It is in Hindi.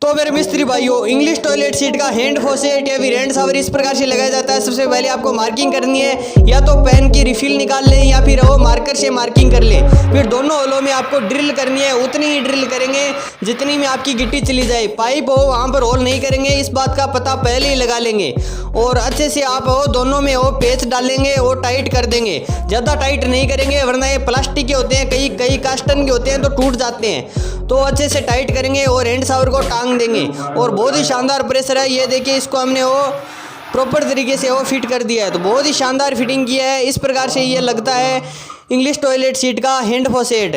तो मेरे मिस्त्री भाइयों, इंग्लिश टॉयलेट सीट का हैंड फॉसेट या फिर हैंड शावर इस प्रकार से लगाया जाता है। सबसे पहले आपको मार्किंग करनी है, या तो पेन की रिफिल निकाल लें या फिर वो मार्कर से मार्किंग कर लें। फिर दोनों होलों में आपको ड्रिल करनी है, उतनी ही ड्रिल करेंगे जितनी में आपकी गिट्टी चली जाए। पाइप हो वहाँ पर होल नहीं करेंगे, इस बात का पता पहले ही लगा लेंगे। और अच्छे से आप वो दोनों में वो पेच डालेंगे, वो टाइट कर देंगे। ज़्यादा टाइट नहीं करेंगे वरना ये प्लास्टिक के होते हैं, कई कास्टन के होते हैं तो टूट जाते हैं। तो अच्छे से टाइट करेंगे और हैंड शावर को टांग देंगे। और बहुत ही शानदार प्रेशर है, ये देखिए इसको हमने वो प्रॉपर तरीके से वो फिट कर दिया है। तो बहुत ही शानदार फिटिंग किया है। इस प्रकार से ये लगता है इंग्लिश टॉयलेट सीट का हैंड फॉसेट।